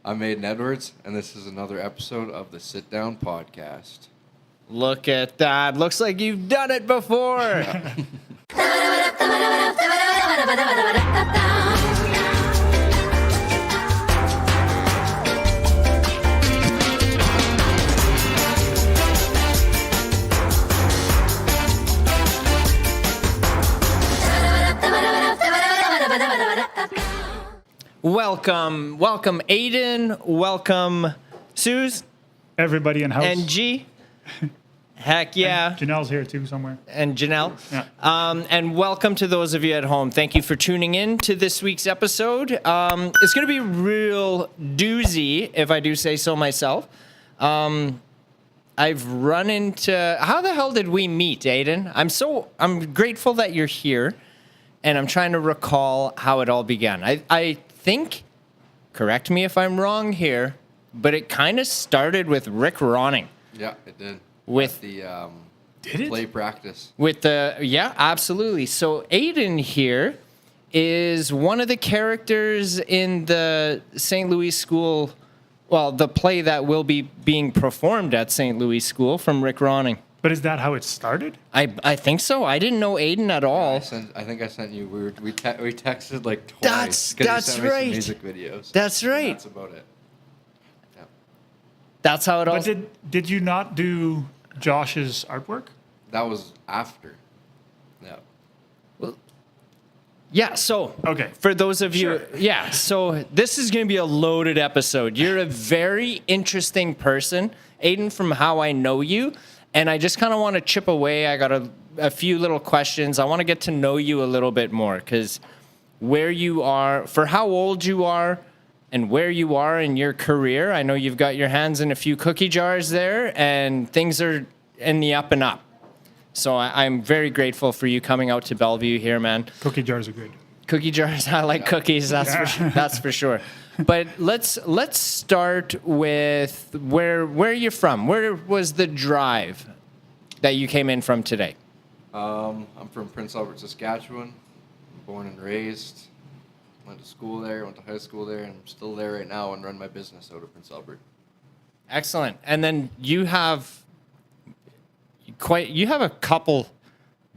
I'm Aiden Edwards, and this is another episode of the Sit Down Podcast. Look at that. Looks like you've done it before. Welcome, Aiden. Welcome, Suze. Everybody in house. And G. Heck yeah. And Janelle's here too somewhere. And Janelle. Yeah. And welcome to those of you at home. Thank you for tuning in to this week's episode. It's going to be real doozy, if I do say so myself. I've run into... How the hell did we meet, Aiden? I'm grateful that you're here, and I'm trying to recall how it all began. I think, correct me if I'm wrong here, but it kind of started with Rick Ronning. Yeah, it did. With the Did it? play practice. Yeah, absolutely. So Aiden here is one of the characters in the St. Louis School, well, the play that will be being performed at St. Louis School from Rick Ronning. But is that how it started? I think so. I didn't know Aiden at all. I think I sent you. We texted like twice. 'Cause you That's sent me right. some music videos. That's right. That's about it. Yeah. That's how it all. But did you not do Josh's artwork? That was after. Yeah. Yeah, so Okay. for those of you, Sure. yeah, so this is going to be a loaded episode. You're a very interesting person, Aiden, from how I know you, and I just kind of want to chip away. I got a few little questions. I want to get to know you a little bit more because where you are, for how old you are, and where you are in your career. I know you've got your hands in a few cookie jars there, and things are in the up and up. So I'm very grateful for you coming out to Bellevue here, man. Cookie jars are good. Cookie jars, I like cookies. That's for sure. But let's start with where you're from. Where was the drive that you came in from today? I'm from Prince Albert, Saskatchewan. Born and raised. Went to school there. Went to high school there, and I'm still there right now and run my business out of Prince Albert. Excellent. And then you have a couple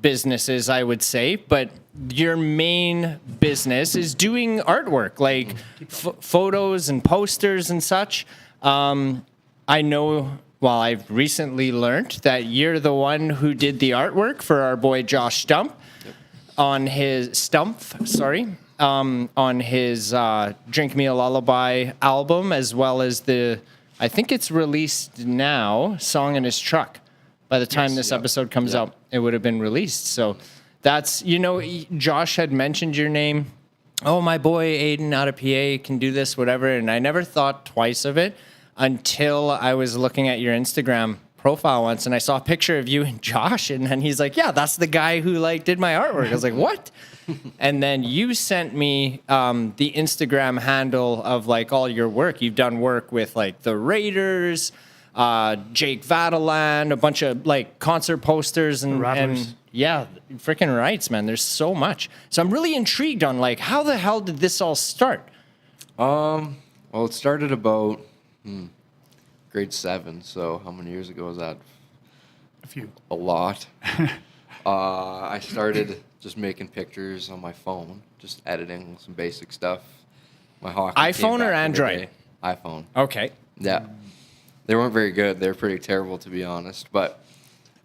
businesses, I would say, but your main business is doing artwork, like photos and posters and such. I know, well, I've recently learned that you're the one who did the artwork for our boy Josh Stumpf on his Drink Me a Lullaby album, as well as I think it's released now, Song in His Truck. By the time this episode comes out, it would have been released. So that's, Josh had mentioned your name. Oh, my boy Aiden out of PA can do this, whatever. And I never thought twice of it until I was looking at your Instagram profile once and I saw a picture of you and Josh. And then he's like, yeah, that's the guy who did my artwork. I was like, what? And then you sent me the Instagram handle of all your work. You've done work with the Raiders, Jake Vataland, a bunch of concert posters and yeah, freaking rights, man. There's so much. So I'm really intrigued on how the hell did this all start? Well, it started about grade 7. So how many years ago was that? A few. A lot. I started just making pictures on my phone, just editing some basic stuff. My hockey iPhone or Android? iPhone. Okay. Yeah. They weren't very good. They were pretty terrible, to be honest. But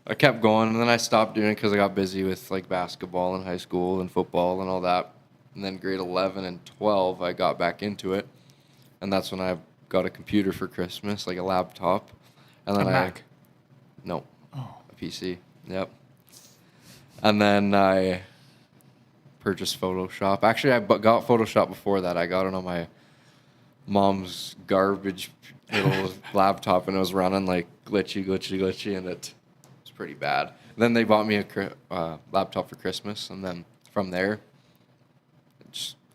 I kept going, and then I stopped doing it because I got busy with basketball in high school and football and all that. And then grade 11 and 12, I got back into it, and that's when I got a computer for Christmas, a laptop. And then Mac? No. Oh. A PC. Yep. And then I purchased Photoshop. Actually, I got Photoshop before that. I got it on my mom's garbage little laptop, and it was running glitchy, and it was pretty bad. And then they bought me a laptop for Christmas, and then from there,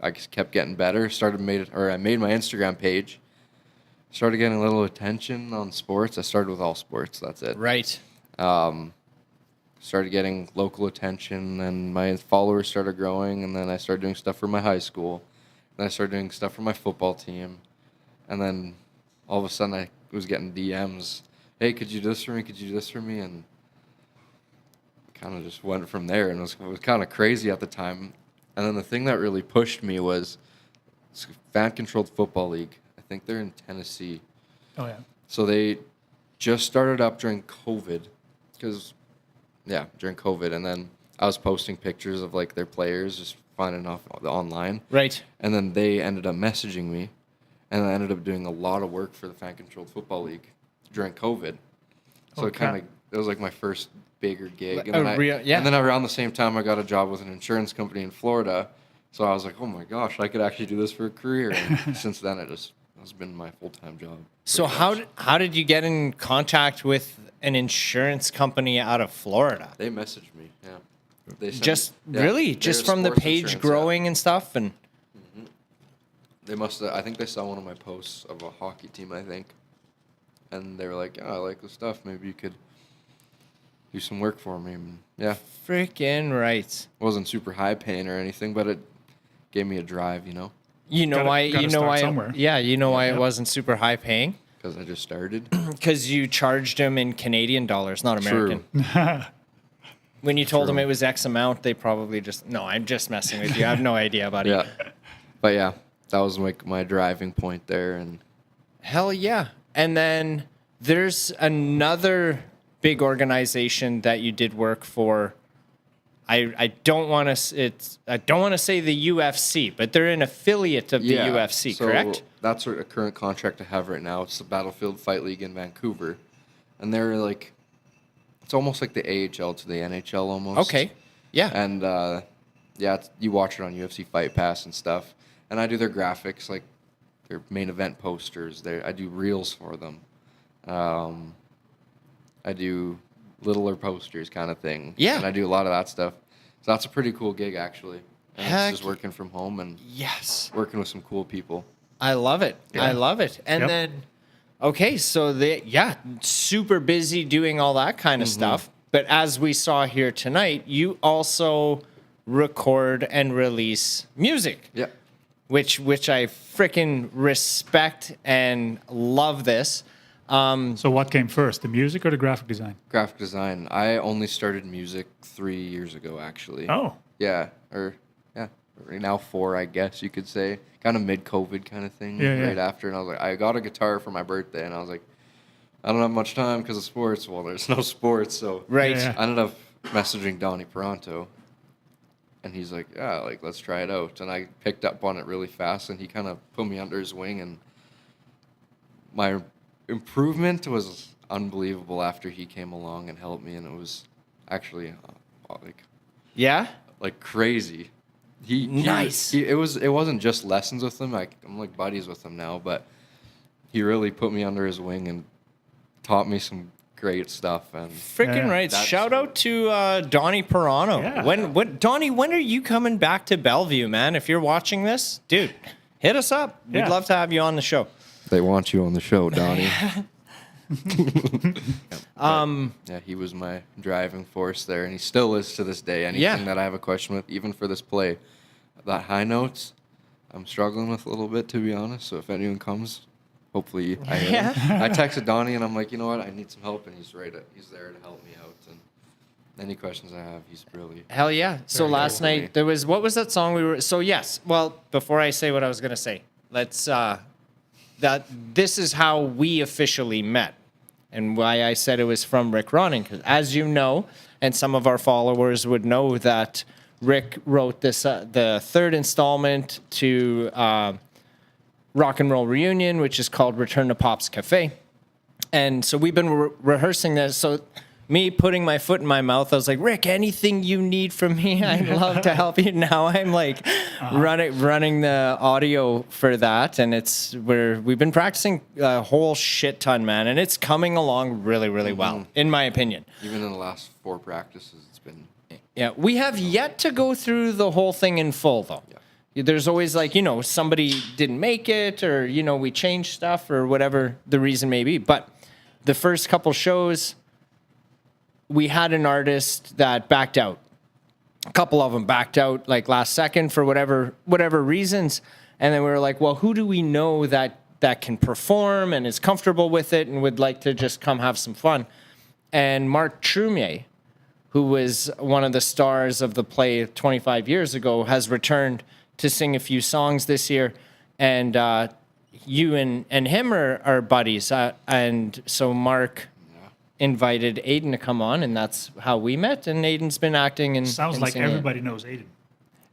I just kept getting better. I made my Instagram page. Started getting a little attention on sports. I started with all sports. That's it. Right. Started getting local attention, and my followers started growing, and then I started doing stuff for my high school. Then I started doing stuff for my football team. And then all of a sudden I was getting DMs, hey, could you do this for me? Could you do this for me? And kind of just went from there, and it was kind of crazy at the time. And then the thing that really pushed me was fan-controlled football league. I think they're in Tennessee. Oh, yeah. So they just started up during COVID, during COVID. And then I was posting pictures of like their players, just finding off online. Right. And then they ended up messaging me, and I ended up doing a lot of work for the fan-controlled football league during COVID. So Okay. it was like my first bigger gig. And then around the same time, I got a job with an insurance company in Florida. So I was like, oh my gosh, I could actually do this for a career. And since then, it's been my full-time job. So how did you get in contact with an insurance company out of Florida? They messaged me, yeah. They sent Just me, yeah, really they're just a from the sports page insurance growing and stuff, and app. They must have, I think they saw one of my posts of a hockey team, I think. And they were like, I like this stuff. Maybe you could do some work for me. And yeah, freaking right. it wasn't super high paying or anything, but it gave me a drive, You know Gotta- why? gotta You know start why? somewhere. Yeah, you know why it wasn't super high paying? because I just started. Because you charged them in Canadian dollars, not American. True. When you told them True. it was X amount, they probably just no. I'm just messing with you. I have no idea, buddy. Yeah. But yeah, that was like my driving point there. And Hell yeah. And then there's another big organization that you did work for. I don't want to say the UFC, but they're an affiliate of the UFC, so correct? That's a current contract I have right now. It's the Battlefield Fight League in Vancouver. And they're like, it's almost like the AHL to the NHL almost. Okay. Yeah. And you watch it on UFC Fight Pass and stuff. And I do their graphics, like their main event posters. I do reels for them. I do littler posters kind of thing. Yeah. And I do a lot of that stuff. So that's a pretty cool gig, actually. And Heck it's just working from home and yes. working with some cool people. I love it. Yeah. I love it. And Yep. then, okay, so super busy doing all that kind of stuff. But as we saw here tonight, you also record and release music. Yeah. Which I freaking respect and love this. So what came first, the music or the graphic design? Graphic design. I only started music 3 years ago, actually. Oh, Yeah. Right now 4, I guess you could say. Kind of mid-COVID kind of thing. Yeah, yeah. Right after. And I was like, I got a guitar for my birthday. And I was like, I don't have much time because of sports. Well, there's no sports. So Right. Yeah. I ended up messaging Donnie Peranto. And he's like, yeah, like, let's try it out. And I picked up on it really fast. And he kind of put me under his wing. And my improvement was unbelievable after he came along and helped me. And it was actually Yeah? like crazy. Nice. It wasn't just lessons with him. I'm like buddies with him now, but he really put me under his wing and taught me some great stuff. And Freaking Yeah. right. That's- Shout out to Donnie Perano. Yeah. Donnie, when are you coming back to Bellevue, man? If you're watching this, dude, hit us up. We'd Yeah. love to have you on the show. they want you on the show, Donnie. Yeah, he was my driving force there, and he still is to this day. Anything Yeah. that I have a question with, even for this play, that high notes, I'm struggling with a little bit, to be honest. So if anyone comes, hopefully I hit him. I texted Donnie, and I'm like, you know what, I need some help, and he's there to help me out. And any questions I have, he's really Hell yeah. So Very last cool for me. night, what was that song we were, so yes, well, before I say what I was going to say, let's, this is how we officially met. And why I said it was from Rick Ronning, because as you know, and some of our followers would know that Rick wrote this, the third installment to Rock and Roll Reunion, which is called Return to Pop's Cafe. And so we've been rehearsing this. So me putting my foot in my mouth, I was like, Rick, anything you need from me, I'd love to help you. Now I'm like running the audio for that. And we've been practicing a whole shit ton, man. And it's coming along really, really well, in my opinion. even in the last 4 practices, it's been Yeah, we have yet to go through the whole thing in full, though. Yeah. There's always like, somebody didn't make it, or, we changed stuff, or whatever the reason may be. But the first couple shows, we had an artist that backed out. A couple of them backed out like last second for whatever reasons. And then we were like, well, who do we know that that can perform and is comfortable with it and would like to just come have some fun. And Mark Trumier, who was one of the stars of the play 25 years ago, has returned to sing a few songs this year. And you and him are buddies. And so Mark invited Aiden to come on, and that's how we met. And Aiden's been acting and Sounds and like singing. everybody knows Aiden.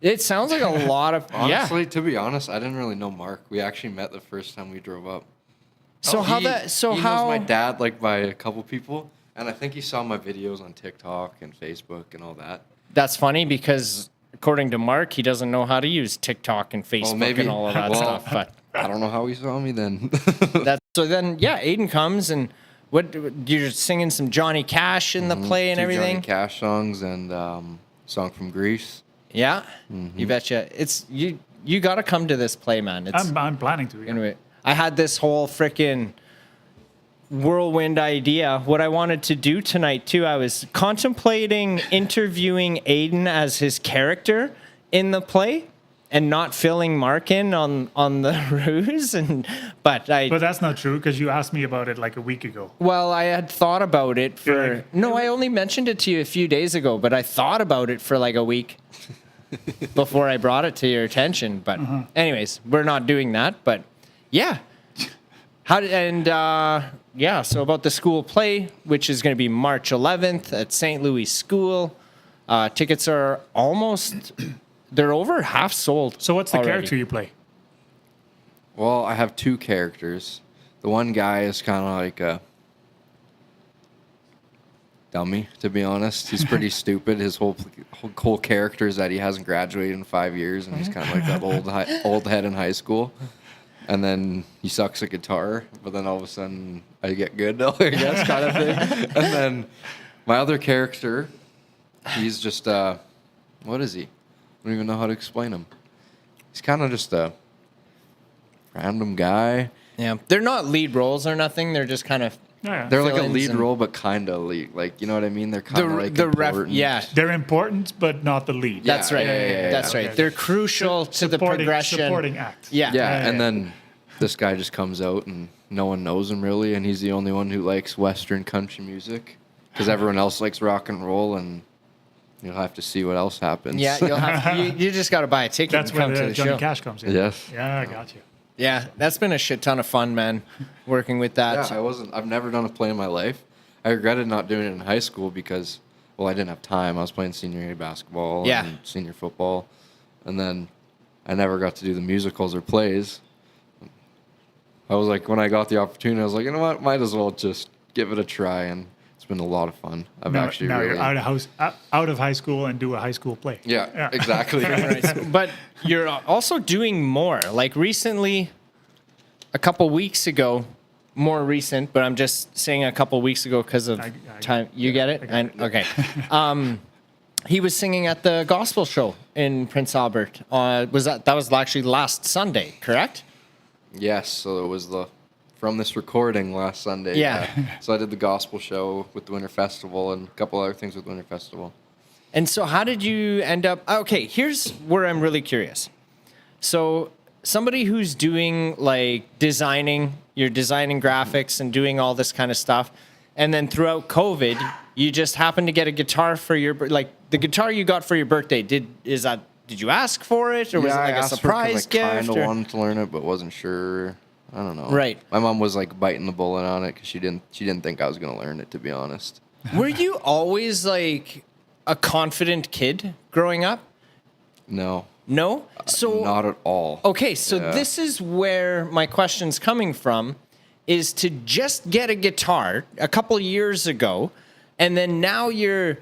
It sounds like a lot of Honestly, to be honest, I didn't really know Mark. We actually met the first time we drove up. So he knows how my dad like by a couple people, and I think he saw my videos on TikTok and Facebook and all that. That's funny because according to Mark, he doesn't know how to use TikTok and Facebook and all of that stuff. But I don't know how he saw me then. so then, yeah, Aiden comes and what you're singing some Johnny Cash in the play and 2 everything. Johnny Cash songs and song from Greece. Yeah, you betcha. It's you got to come to this play, man. It's I'm planning to. Yeah. anyway. I had this whole freaking whirlwind idea. What I wanted to do tonight too, I was contemplating interviewing Aiden as his character in the play and not filling Mark in on the ruse. But that's not true because you asked me about it like a week ago. well, I had thought about it for like, no, I only mentioned it to you a few days ago, but I thought about it for like a week before I brought it to your attention. But anyways, we're not doing that. But yeah, so about the school play, which is going to be March 11th at St. Louis School. Tickets are they're over half sold. So what's the already. character you play? Well, I have 2 characters. The one guy is kind of like a dummy, to be honest. He's pretty stupid. His whole character is that he hasn't graduated in 5 years, and he's kind of like that old head in high school. And then he sucks at guitar, but then all of a sudden I get good, I guess, kind of thing. And then my other character, he's just what is he? I don't even know how to explain him. He's kind of just a random guy. Yeah, they're not lead roles or nothing. They're just kind of They're like a fill-ins lead and- role, but kind of lead. Like, you know what I mean? They're kind of like important. yeah. They're important, but not the lead. That's right. yeah, That's right. okay. They're crucial to the progression. Supporting act. Yeah. Yeah, and then this guy just comes out and no one knows him really, and he's the only one who likes Western country music because everyone else likes rock and roll, and you'll have to see what else happens. Yeah, you'll have you just got to buy a ticket That's and come where to the the Johnny show. Cash comes in. Yes. Yeah, I got you. Yeah, that's been a shit ton of fun, man, working with that. Yeah, I've never done a play in my life. I regretted not doing it in high school because, well, I didn't have time. I was playing senior A basketball and senior football, and then I never got to do the musicals or plays. I was like, when I got the opportunity, I was like, you know what, might as well just give it a try, and it's been a lot of fun. Now you're out of high school and do a high school play. Yeah, exactly. But you're also doing more. Like recently, a couple weeks ago, more recent, but I'm just saying a couple weeks ago because of time. You get it? Okay. He was singing at the gospel show in Prince Albert. That was actually last Sunday, correct? Yes, so it was from this recording last Sunday. Yeah. So I did the gospel show with the Winter Festival and a couple other things with Winter Festival. And so how did you end up... Okay, here's where I'm really curious. So somebody who's doing like you're designing graphics and doing all this kind of stuff, and then throughout COVID, you just happened to get a guitar for the guitar you got for your birthday. Did you ask for it, or was it like a surprise gift? I kind of wanted to learn it, but wasn't sure. I don't know. Right. My mom was like biting the bullet on it because she didn't think I was gonna learn it, to be honest. Were you always like a confident kid growing up? No. No? So Not at all. okay, so Yeah. this is where my question's coming from, is to just get a guitar a couple years ago, and then now you're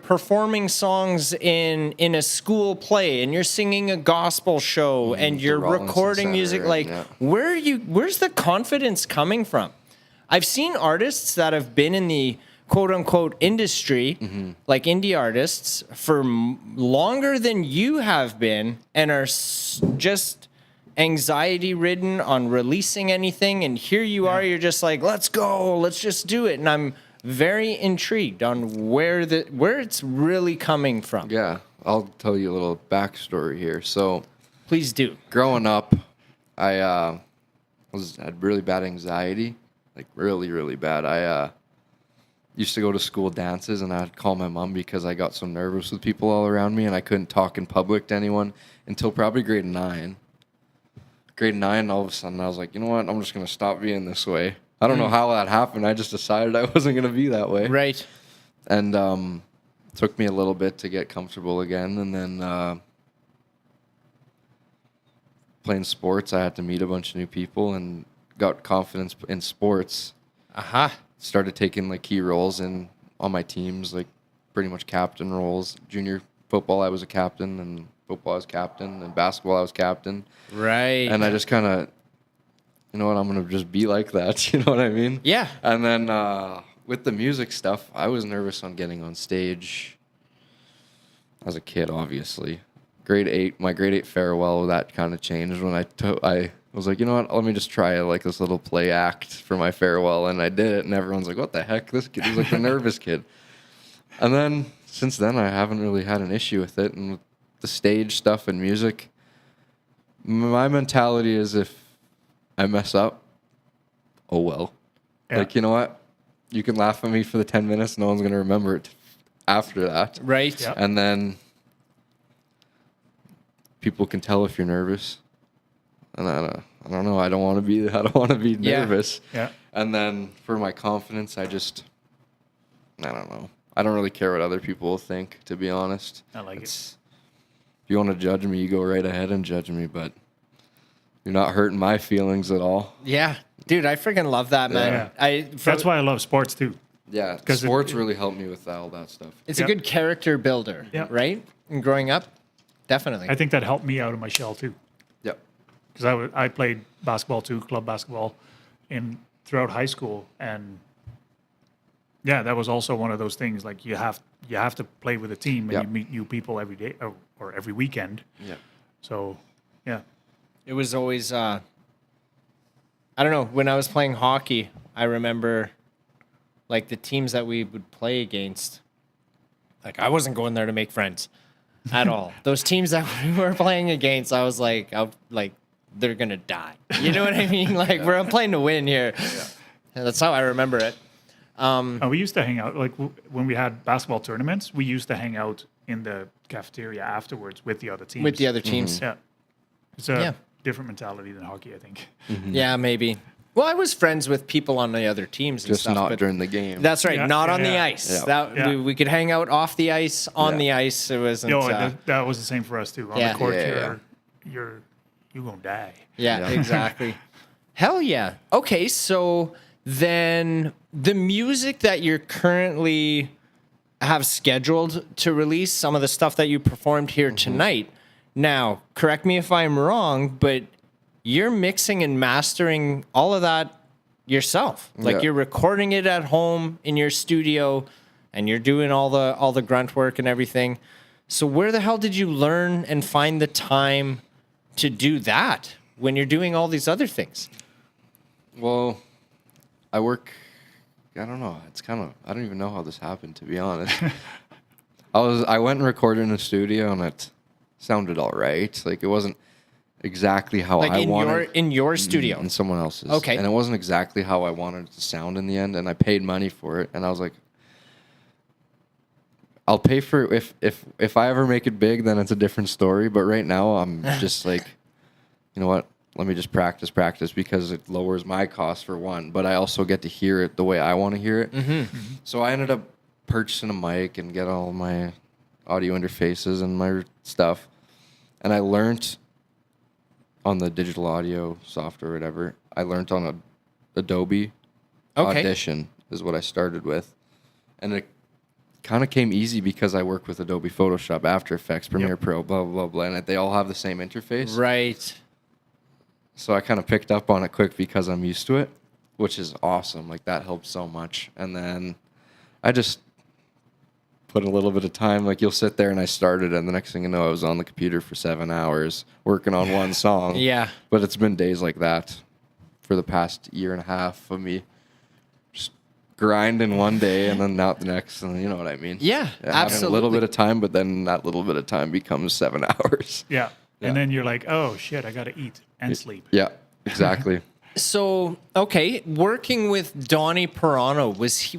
performing songs in a school play, and you're singing a gospel show, and you're Rollinson recording Center, music. Like, yeah. where's the confidence coming from? I've seen artists that have been in the quote unquote industry, like indie artists, for longer than you have been, and are just anxiety ridden on releasing anything. And here you are, you're just like, let's go, let's just do it. And I'm very intrigued on where it's really coming from. Yeah, I'll tell you a little backstory here. So, Please do. growing up, when had really bad anxiety, like really, really bad. I used to go to school dances, and I'd call my mom because I got so nervous with people all around me, and I couldn't talk in public to anyone until probably grade 9. Grade 9, all of a sudden, I was like, you know what? I'm just going to stop being this way. I don't know how that happened. I just decided I wasn't going to be that way. Right. And it took me a little bit to get comfortable again. And then playing sports, I had to meet a bunch of new people and got confidence in sports. Started taking like key roles on my teams, like pretty much captain roles. Junior football, I was a captain, and football I was captain, and basketball I was captain. Right. And I just kind of, you know what, I'm going to just be like that. You know what I mean? Yeah. And then with the music stuff, I was nervous on getting on stage as a kid, obviously. My grade 8 farewell, that kind of changed when I was like, you know what, let me just try like this little play act for my farewell. And I did it, and everyone's like, what the heck? This kid is like the nervous kid. And then since then, I haven't really had an issue with it. And with the stage stuff and music, my mentality is if I mess up, oh well. Yeah. Like, you know what? You can laugh at me for the 10 minutes. No one's going to remember it after that. Right. Yeah. And then people can tell if you're nervous. And I don't know. I don't want to be nervous. Yeah. And then for my confidence, I don't know. I don't really care what other people will think, to be honest. I like it. If you want to judge me, you go right ahead and judge me, but you're not hurting my feelings at all. Yeah. Dude, I freaking love that, man. Yeah. That's why I love sports too. Yeah, 'Cause sports really helped me with all that stuff. It's Yep. a good character builder, Yep. right? And growing up, definitely. I think that helped me out of my shell too. Yep. Because I played basketball too, club basketball, throughout high school, and yeah, that was also one of those things. Like you have to play with a team, and Yep. you meet new people every day or every weekend. Yeah. So yeah, It was always, I don't know, when I was playing hockey, I remember like the teams that we would play against, like I wasn't going there to make friends at all. Those teams that we were playing against, I was like, they're going to die. You know what I mean? Like we're playing to win here. Yeah. That's how I remember it. and we used to hang out like when we had basketball tournaments. We used to hang out in the cafeteria afterwards with the other teams. With the other teams. Yeah, it's a Yeah. different mentality than hockey, I think. Yeah, maybe. Well, I was friends with people on the other teams and Just stuff. not but during the game. That's right, Yeah, not on the yeah. ice. Yeah. That Yeah. we could hang out off the ice, on Yeah. the ice. It wasn't. That was the same for us too. On Yeah. the court, Yeah. you're gonna die. Yeah, Yeah. exactly. Hell yeah. Okay, so then the music that you're currently have scheduled to release, some of the stuff that you performed here tonight. Now, correct me if I'm wrong, but you're mixing and mastering all of that yourself. Like Yeah. you're recording it at home in your studio and you're doing all the grunt work and everything. So where the hell did you learn and find the time to do that when you're doing all these other things? Well, I don't know. I don't even know how this happened, to be honest. I went and recorded in a studio, and it sounded all right. Like it wasn't exactly how Like I in wanted. your studio. In someone else's. Okay. And it wasn't exactly how I wanted it to sound in the end, and I paid money for it, and I was like, I'll pay for it if I ever make it big, then it's a different story. But right now, I'm just like, you know what? Let me just practice because it lowers my cost for one, but I also get to hear it the way I want to hear it. So I ended up purchasing a mic and get all my audio interfaces and my stuff. And I learned on the digital audio software or whatever. I learned on Adobe Audition is what I started with. And it kind of came easy because I work with Adobe Photoshop, After Effects, Premiere Pro, blah, blah, blah. And they all have the same interface. Right. So I kind of picked up on it quick because I'm used to it, which is awesome. Like that helps so much. And then I just put a little bit of time. Like you'll sit there and I started, and the next thing you know, I was on the computer for 7 hours working on one song. Yeah. But it's been days like that for the past year and a half of me just grinding one day and then out the next, and you know what I mean? Yeah, Having absolutely. a little bit of time, but then that little bit of time becomes 7 hours. Yeah. Yeah. And then you're like, oh shit, I gotta eat and sleep. Yeah, exactly. So, okay, working with Donnie Pirano,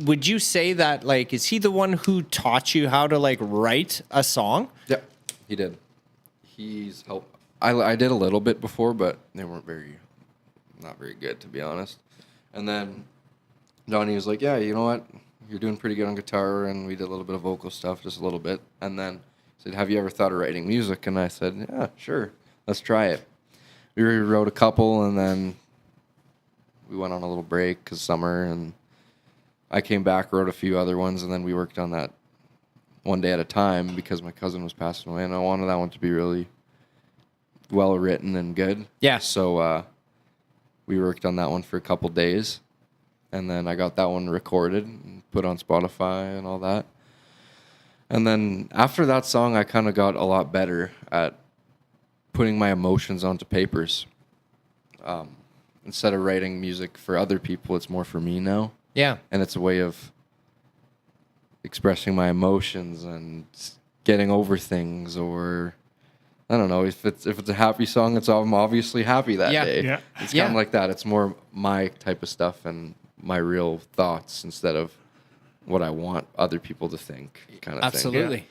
would you say that, like, is he the one who taught you how to, like, write a song? Yeah, he did. He's helped. I did a little bit before, but they weren't not very good, to be honest. And then Donnie was like, yeah, you know what? You're doing pretty good on guitar, and we did a little bit of vocal stuff, just a little bit. And then he said, have you ever thought of writing music? And I said, yeah, sure. Let's try it. We wrote a couple, and then we went on a little break because summer, and I came back, wrote a few other ones, and then we worked on that one day at a time because my cousin was passing away, and I wanted that one to be really well written and good. Yeah. So we worked on that one for a couple days, and then I got that one recorded and put on Spotify and all that. And then after that song, I kind of got a lot better at putting my emotions onto papers. Instead of writing music for other people, it's more for me now. Yeah. And it's a way of expressing my emotions and getting over things, or I don't know, if it's a happy song, I'm obviously happy that day. Yeah. It's kind of like that. It's more my type of stuff and my real thoughts instead of what I want other people to think, kind of Absolutely. thing.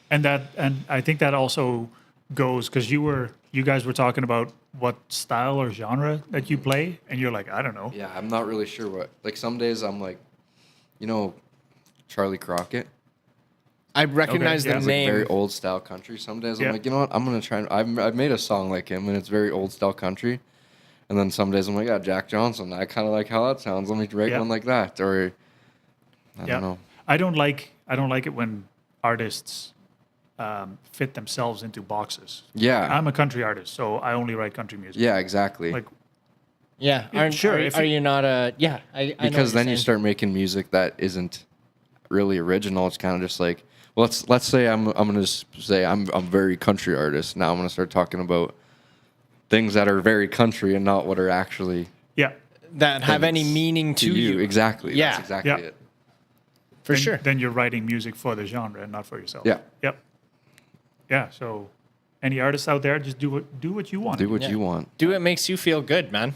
And I think that also goes because you guys were talking about what style or genre that you play, and you're like, I don't know. Yeah, I'm not really sure what. Like some days I'm like, Charlie Crockett. I recognize Okay, yeah. the It's Like name. very old style country. Some days Yeah. I'm like, you know what? I'm gonna try. I've made a song like him, and it's very old style country. And then some days I'm like, yeah, Jack Johnson. I kind of like how that sounds. Let me write Yeah. one like that. Or I don't know. I don't like it when artists fit themselves into boxes. Yeah. I'm a country artist, so I only write country music. Yeah, exactly. Like, Yeah. Yeah, sure, if Are you- you not a? Yeah. I know because what then you're you saying. start making music that isn't really original. It's kind of just like, well, let's say I'm gonna just say I'm very country artist. Now I'm gonna start talking about things that are very country and not what are actually yeah, that have any things meaning to you. Exactly. Yeah. That's exactly Yeah. it. For then, sure. Then you're writing music for the genre and not for yourself. Yeah. Yep. Yeah. So, any artists out there, just do what you want. Do what Yeah. you want. Do what makes you feel good, man.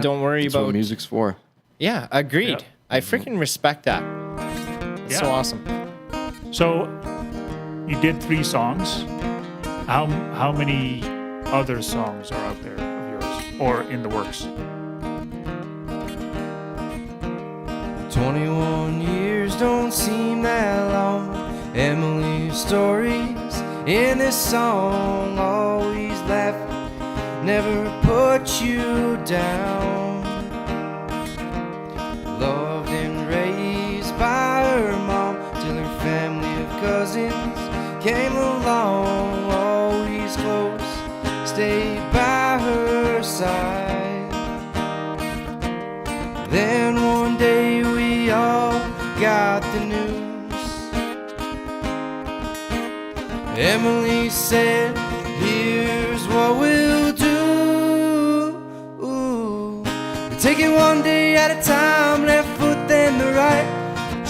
Don't worry That's about. what music's for. Yeah, agreed. Yeah. I freaking respect that. It's so Yeah. awesome. So, you did 3 songs. How many other songs are out there of yours or in the works? 21 years don't seem that long. Emily's stories in this song, always laughing, never put you down. Loved and raised by her mom till her family of cousins came along, always close, stayed by her side. Then one day we all got the news. Emily said, here's what we'll do. Take it one day at a time, left foot then the right.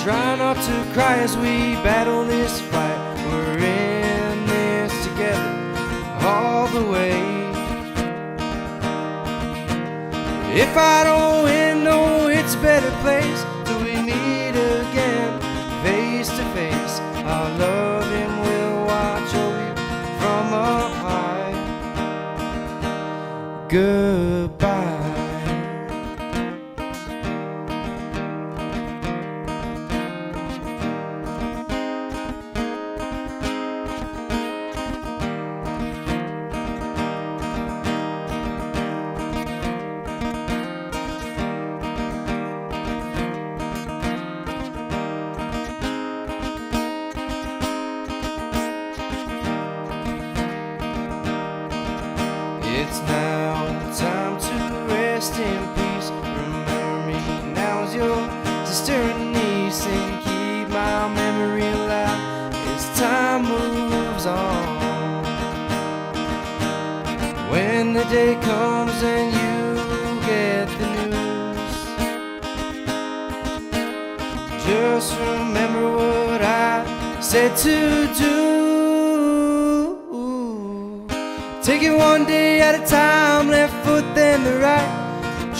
Try not to cry as we battle this fight. We're in this together all the way. If I don't win, no, it's a better place till we meet again, face to face. Our loving will watch over you from up high. Goodbye. It's now time to rest in peace. Remember me now as your sister and niece, and keep my memory alive as time moves on. When the day comes and you get the news, just remember what I said to do. Take it one day at a time, left foot then the right.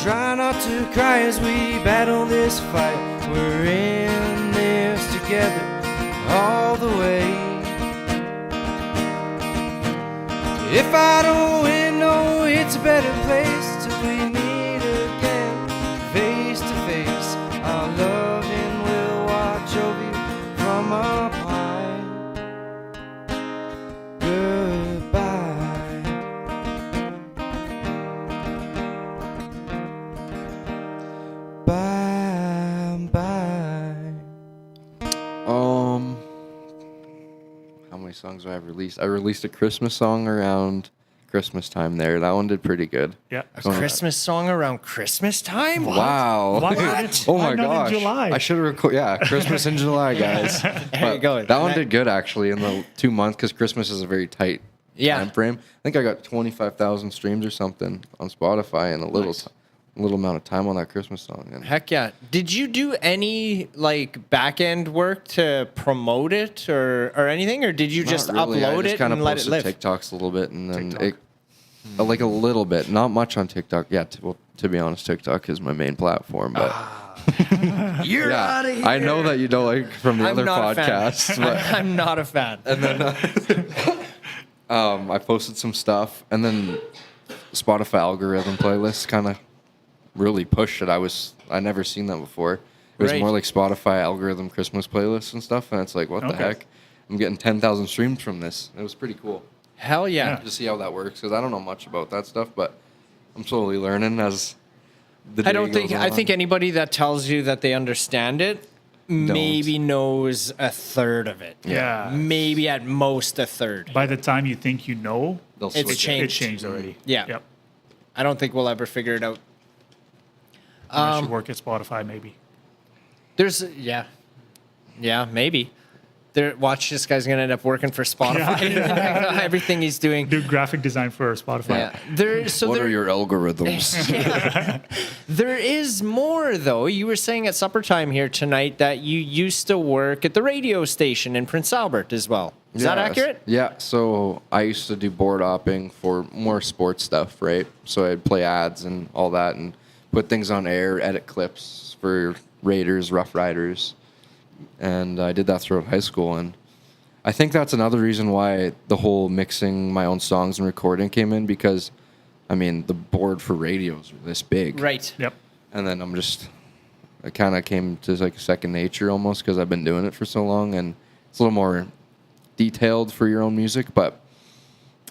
Try not to cry as we battle this fight. We're in this together all the way. If I don't win, no, it's a better place till we meet again, face to face. Our loving will watch over you from up high. Goodbye. Bye bye. How many songs do I have released? I released a Christmas song around Christmas time there. That one did pretty good. Yeah. A Christmas song around Christmas time? Wow. What? Oh my Why not in gosh. July? I should have recorded. Yeah, Christmas in July, guys. There you go. That one did good actually in the 2 months because Christmas is a very tight time frame. I think I got 25,000 streams or something on Spotify in a little little amount of time on that Christmas song. And Heck yeah. Did you do any like back end work to promote it or anything? Or did you just not really. upload I just it kind and of let it posted live? TikToks a little bit and then TikTok. like a little bit, not much on TikTok. Yeah, to be honest, TikTok is my main platform, but You're yeah, out of here. I know that you don't like from the I'm other not a fan. podcasts, but I'm not a fan. and then I posted some stuff, and then Spotify algorithm playlists kind of really pushed it. I never seen that before. It was Right. more like Spotify algorithm Christmas playlists and stuff, and it's like, what the Okay. heck? I'm getting 10,000 streams from this. It was pretty cool Hell yeah. to see how that works because I don't know much about that stuff, but I'm slowly learning as the I day don't think goes I on. think anybody that tells you that they understand it maybe knows a third of it. Yeah. Maybe at most a third. By the time you think you know, They'll It's switch it. changed. it changed already. Yeah. Yep. I don't think we'll ever figure it out. I should work at Spotify maybe. There's maybe. Watch, this guy's gonna end up working for Spotify. Everything he's doing. Do graphic design for Spotify. Yeah. What are your algorithms? There is more though. You were saying at supper time here tonight that you used to work at the radio station in Prince Albert as well. Is that Yes. accurate? Yeah. So I used to do board hopping for more sports stuff, right? So I'd play ads and all that and put things on air, edit clips for Raiders, Rough Riders. And I did that throughout high school. And I think that's another reason why the whole mixing my own songs and recording came in because, I mean, the board for radios were this big. Right. Yep. And then it kind of came to like second nature almost because I've been doing it for so long and it's a little more detailed for your own music, but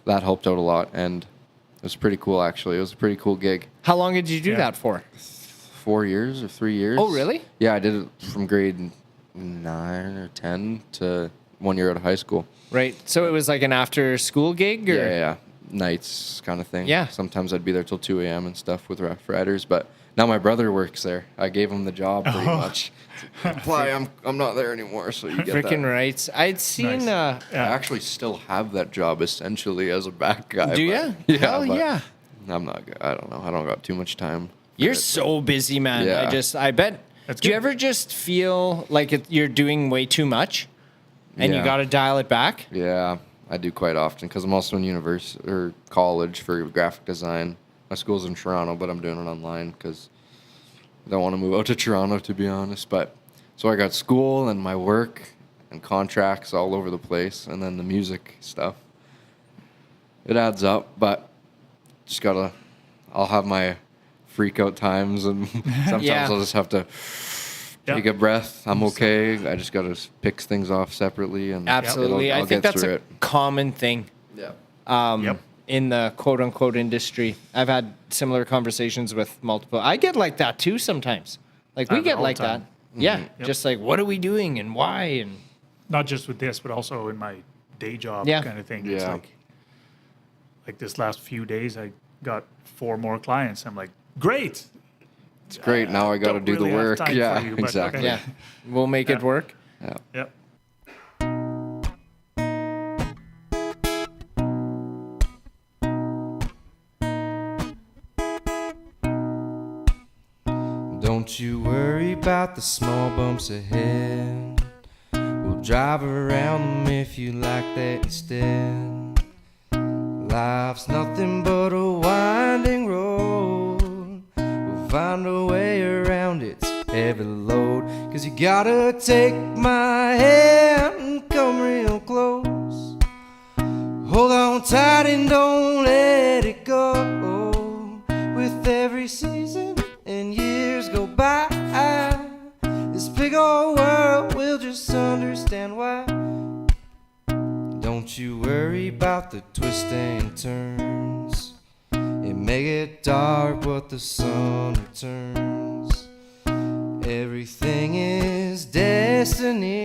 that helped out a lot and it was pretty cool actually. It was a pretty cool gig. How long did you do Yeah. that for? 4 years or 3 years. Oh, really? Yeah, I did it from grade 9 or 10 to 1 year out of high school. Right. So it was like an after school gig or Yeah. Nights kind of thing. Yeah. Sometimes I'd be there till 2 a.m. and stuff with Rough Riders, but now my brother works there. I gave him the job pretty much. Apply, I'm not there anymore, so you get freaking that. rights. I'd seen Nice. I actually still have that job essentially as a back guy. Do but- ya? Yeah. Hell but yeah. I'm not. I don't know. I don't got too much time. You're so busy, man. Yeah. I bet. That's Do you good. ever just feel like you're doing way too much and you Yeah. got to dial it back? Yeah, I do quite often because I'm also in university or college for graphic design. My school's in Toronto, but I'm doing it online because I don't want to move out to Toronto, to be honest. But so I got school and my work and contracts all over the place, and then the music stuff. It adds up, but just gotta. I'll have my freak out times, and sometimes Yeah. I'll just have to Yeah. take a breath. I'm okay. I just gotta pick things off separately, and Absolutely. I'll I think get that's through a it. common thing Yeah. Yep. in the quote unquote industry. I've had similar conversations with multiple. I get like that too sometimes. Like we Happens get all like the that. time. Yeah. Yep. Just like, what are we doing and why? And Not just with this, but also in my day job Yeah. kind of thing. It's Yeah. like this last few days, I got 4 more clients. I'm like, great. It's great. Now I got to don't do really the have work. time Yeah, for you, but exactly. okay. yeah, we'll make it Yeah. work. Yeah. Yep. Don't you worry about the small bumps ahead. We'll drive around them if you like that instead. Life's nothing but a winding road. We'll find a way around its heavy load. 'Cause you gotta take my hand and come real close. Hold on tight and don't let it go. With every season and years go by, this big old world will just understand why. Don't you worry about the twists and turns. It may get dark, but the sun returns. Everything is destiny,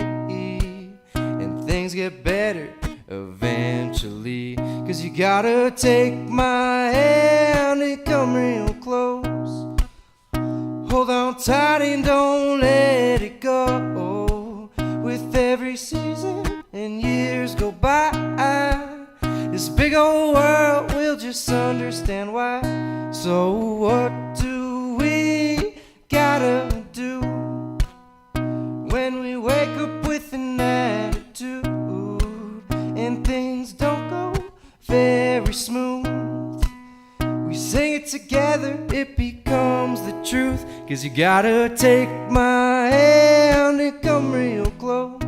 and things get better eventually. 'Cause you gotta take my hand and come real close. Hold on tight and don't let it go. With every season and years go by, this big old world will just understand why. So what do we gotta do when we wake up with an attitude and things don't go very smooth? We sing it together, it becomes the truth. 'Cause you gotta take my hand and come real close.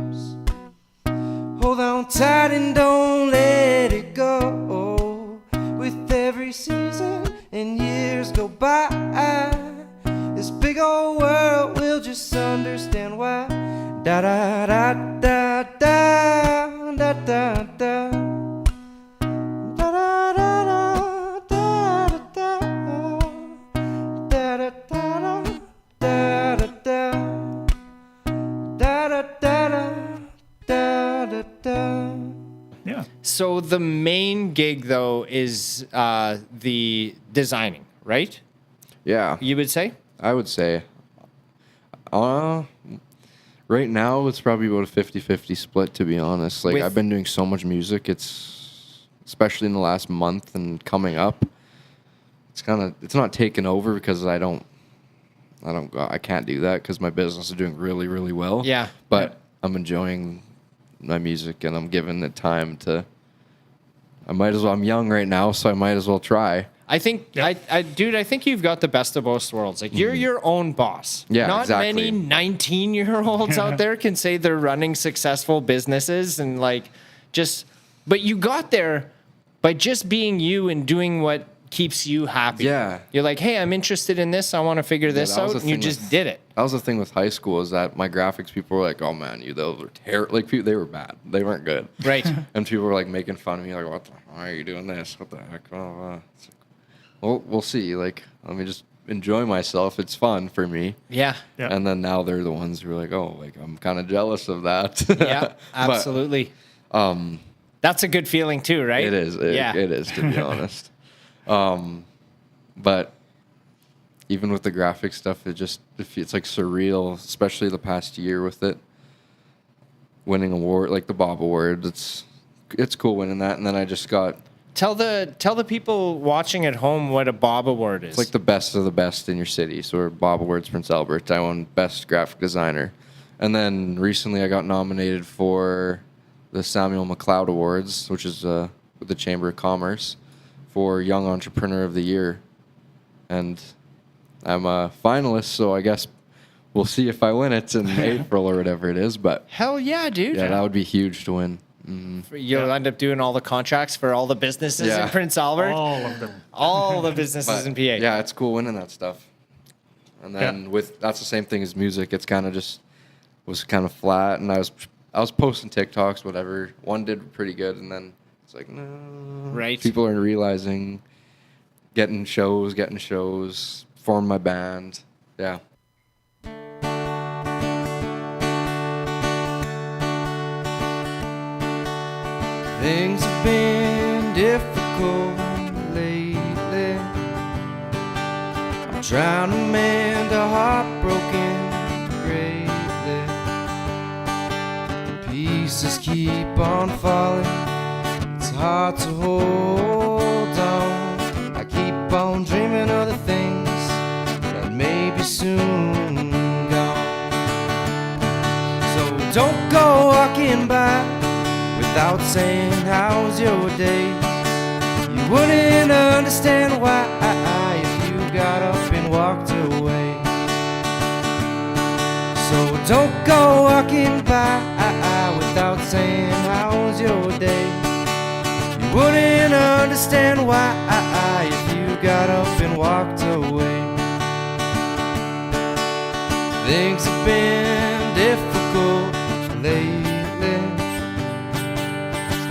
Hold on tight and don't let it go. With every season and years go by, this big old world will just understand why. Da da da da da da da da. Da da da da da da da da da da da da da da da. Yeah. So the main gig, though, is the designing, right? Yeah, You would say? I would say. Right now, it's probably about a 50-50 split, to be honest. Like, With- I've been doing so much music, it's, especially in the last month and coming up, it's not taken over because I can't do that because my business is doing really, really well. Yeah. But I'm enjoying my music and I'm giving it time to, I'm young right now, so I might as well try. I think, dude, I think you've got the best of both worlds. Like, you're your own boss. Yeah, Not exactly. many 19-year-olds out there can say they're running successful businesses and, like, but you got there by just being you and doing what keeps you happy. Yeah. You're like, hey, I'm interested in this. I want to figure this that was out. the And you thing just with- did it. That was the thing with high school is that my graphics people were like, "Oh man, those are terrible." Like they were bad. They weren't good. Right. And people were like making fun of me, like, "What? Why are you doing this? What the heck?" It's like, well, we'll see. Like, let me just enjoy myself. It's fun for me. Yeah. Yeah. And then now they're the ones who are like, "Oh, like I'm kind of jealous of that." Yeah, absolutely. That's a good feeling too, right? It is. Yeah. It is, to be honest. But even with the graphic stuff, it's like surreal, especially the past year with it. Winning award, like the Bob Award, it's cool winning that. And then I just got Tell the people watching at home what a Bob Award is. it's like the best of the best in your city. So we're Bob Awards Prince Albert. I won Best Graphic Designer. And then recently I got nominated for the Samuel McLeod Awards, which is with the Chamber of Commerce, for Young Entrepreneur of the Year. And I'm a finalist, so I guess we'll see if I win it in April or whatever it is. But Hell yeah, dude. yeah, that would be huge to win. You'll end up doing all the contracts for all the businesses Yeah. in Prince Albert. All of them. All the businesses But in PA. yeah, it's cool winning that stuff. And then that's the same thing as music. It's kind of was kind of flat, and I was posting TikToks, whatever. One did pretty good, and then it's like, no. Right. People are realizing, getting shows, form my band. Yeah. Things have been difficult lately. I'm trying to mend a heartbroken greatly. Pieces keep on falling. It's hard to hold on. I keep on dreaming of the things that may be soon gone. So don't go walking by without saying how's your day. You wouldn't understand why if you got up and walked walked away. So don't go walking by without saying how's your day. You wouldn't understand why if you got up and walked away. Things have been difficult lately.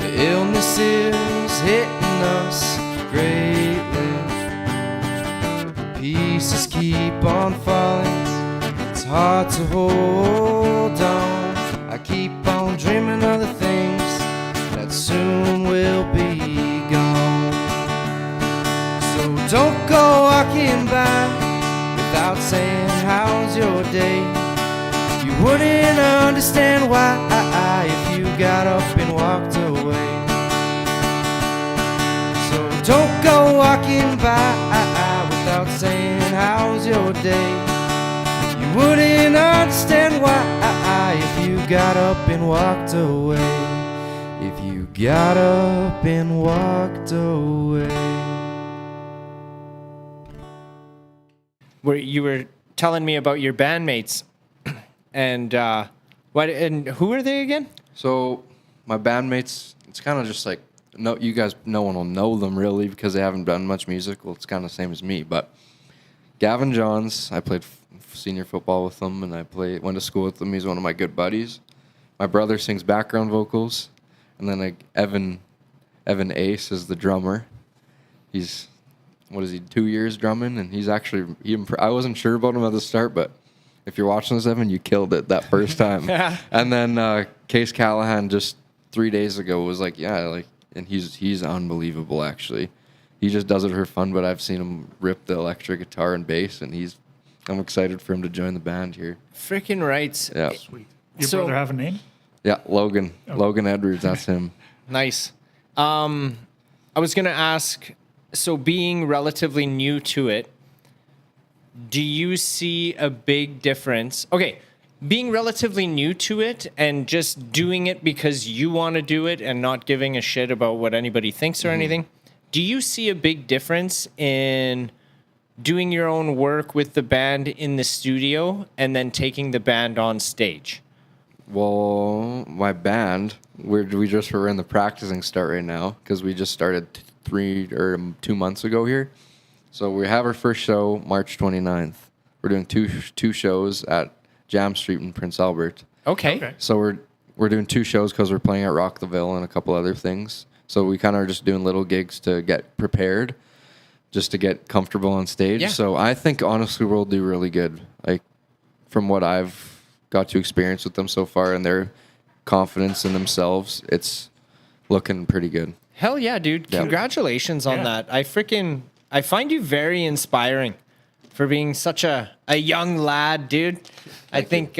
The illness is hitting us greatly. Pieces keep on falling. It's hard to hold on. I keep on dreaming of the things that soon will be gone. So don't go walking by without saying how's your day. You wouldn't understand why if you got up and walked away. So don't go walking by without saying how's your day. You wouldn't understand why if you got up and walked away. If you got up and walked away. Where you were telling me about your bandmates, and what and who are they again? So my bandmates, it's kind of just like, no, you guys, no one will know them really because they haven't done much music. Well, it's kind of the same as me. But Gavin Johns, I played senior football with him, and I went to school with him. He's one of my good buddies. My brother sings background vocals, and then Evan Ace is the drummer. He's, what is he, 2 years drumming, and he's actually, I wasn't sure about him at the start, but if you're watching this, Evan, you killed it that first time. And then Case Callahan just 3 days ago was like, yeah, like, and he's unbelievable, actually. He just does it for fun, but I've seen him rip the electric guitar and bass, and I'm excited for him to join the band here. Freaking rights. Yeah. Sweet. Your brother have a name? Yeah, Logan. Oh. Logan Edwards, that's him. Nice. I was going to ask, so being relatively new to it, do you see a big difference? Okay, being relatively new to it and just doing it because you want to do it and not giving a shit about what anybody thinks or anything, do you see a big difference in doing your own work with the band in the studio and then taking the band on stage? Well, my band, we're in the practicing start right now because we just started 2 months ago here. So we have our first show March 29th. We're doing two shows at Jam Street in Prince Albert. Okay. So we're doing 2 shows because we're playing at Rock the Ville and a couple other things. So we kind of are just doing little gigs to get prepared, just to get comfortable on stage. Yeah. So I think honestly we'll do really good. Like from what I've got to experience with them so far and their confidence in themselves, it's looking pretty good. Hell yeah, dude. Yeah. Congratulations on that. I find you very inspiring for being such a young lad, dude. I think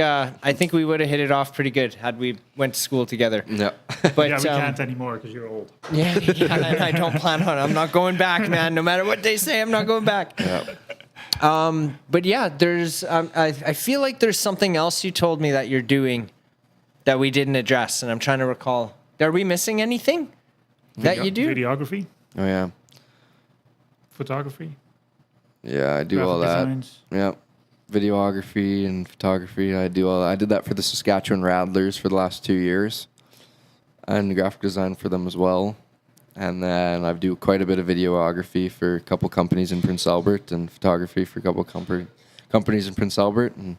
we would have hit it off pretty good had we went to school together. Yeah. But Yeah, we can't anymore because you're old. Yeah, and I don't plan on. I'm not going back, man. No matter what they say, I'm not going back. Yeah. But yeah, there's. I feel like there's something else you told me that you're doing that we didn't address, and I'm trying to recall. Are we missing anything that you do? Videography, Oh yeah. photography, Yeah, I do graphic all that. designs. Yeah. Videography and photography. I do all that. I did that for the Saskatchewan Rattlers for the last 2 years. And graphic design for them as well. And then I do quite a bit of videography for a couple companies in Prince Albert and photography for a couple companies in Prince Albert. And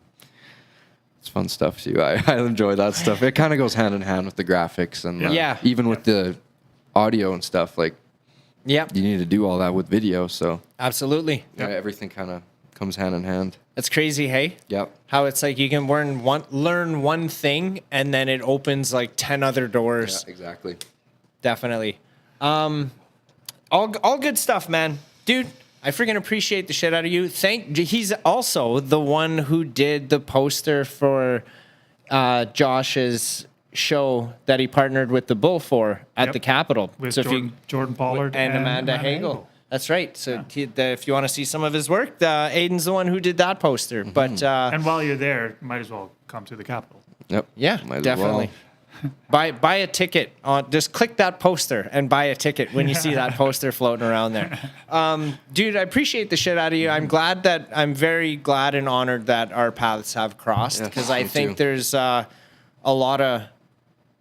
it's fun stuff too. I enjoy that stuff. It kind of goes hand in hand with the graphics and even with the audio and stuff. Like, Yeah. you need to do all that with video. So Absolutely. everything kind of comes hand in hand. That's crazy, hey? Yep. How it's like you can learn one thing and then it opens like 10 other doors. Yeah, exactly. Definitely. All good stuff, man. Dude, I freaking appreciate the shit out of you. He's also the one who did the poster for Josh's show that he partnered with the Bull for at the Capitol. With So Jordan Pollard and Amanda Hagel. That's right. So if you want to see some of his work, Aiden's the one who did that poster. But And while you're there, might as well come to the Capitol. Yep. yeah, Might as definitely. Buy a ticket. Just click that poster and buy a ticket when you see that poster floating around there. Dude, I appreciate the shit out of you. I'm very glad and honored that our paths have crossed, because I think there's a lot of,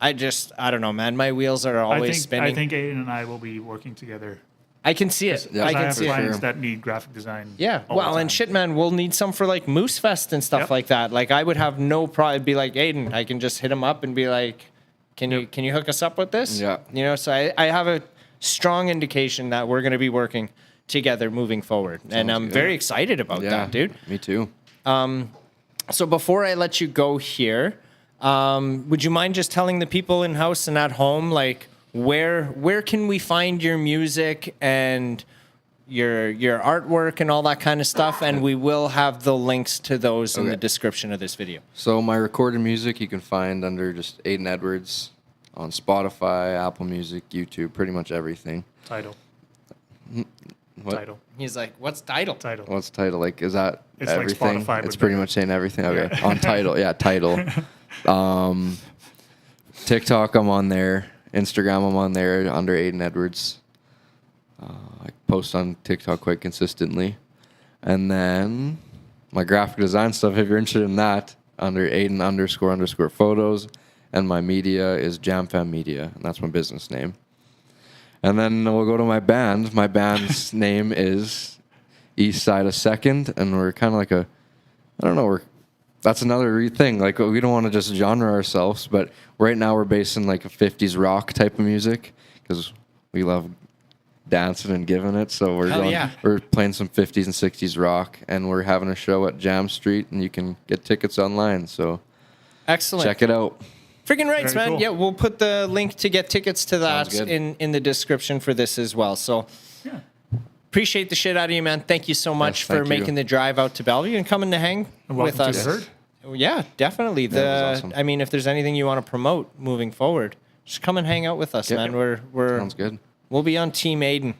I don't know, man. My wheels are always spinning. I think Aiden and I will be working together. I can see it. Yeah, I I can have see it. clients that need graphic design. Yeah, all the well, and time. shit, man, we'll need some for like Moose Fest and stuff Yep. like that. Like, I would have no problem. Be like, Aiden, I can just hit him up and be like, can you hook us up with this? Yeah. You know, so I have a strong indication that we're going to be working together moving forward, and I'm very excited about that, dude. Me too. So before I let you go here, would you mind just telling the people in house and at home, like, where can we find your music and your artwork and all that kind of stuff? And we will have the links to those in the description of this video. So my recorded music you can find under just Aiden Edwards on Spotify, Apple Music, YouTube, pretty much everything. Title. What? Title. He's like, what's title? Title. What's Title? Like, is that It's like everything? Spotify, It's but pretty better. much saying everything. Okay. On Title. Yeah, Title. TikTok, I'm on there. Instagram, I'm on there under Aiden Edwards. I post on TikTok quite consistently. And then my graphic design stuff, if you're interested in that, under Aiden __ photos. And my media is JamFam Media, and that's my business name. And then we'll go to my band. My band's name is East Side of Second, and we're kind of like that's another thing. Like, we don't want to just genre ourselves, but right now we're based in like a 50s rock type of music because we love dancing and giving it. So we're playing some 50s and 60s rock, and we're having a show at Jam Street, and you can get tickets online. So Excellent. check it out. Freaking rights, Very man. cool. Yeah, we'll put the link to get tickets to that Sounds good. in the description for this as well. So Yeah. appreciate the shit out of you, man. Thank you so much Yes, for thank you. making the drive out to Bellevue and coming to hang And with welcome to us. the herd. Yeah, definitely. it was awesome. I mean, if there's anything you want to promote moving forward, just come and hang out with us, Yep. man. We're Sounds good. We'll be on Team Aiden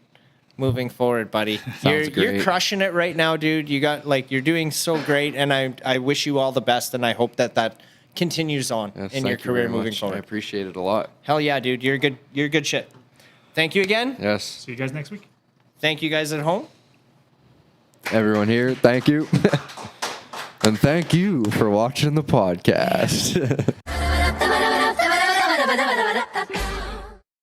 moving forward, buddy. You're great. crushing it right now, dude. You're doing so great, and I wish you all the best, and I hope that continues on Yes, in your thank you career very moving much. I forward. appreciate it a lot. Hell yeah, dude. You're good. You're good shit. Thank you again. Yes. See you guys next week. Thank you guys at home. Everyone here, thank you. And thank you for watching the podcast.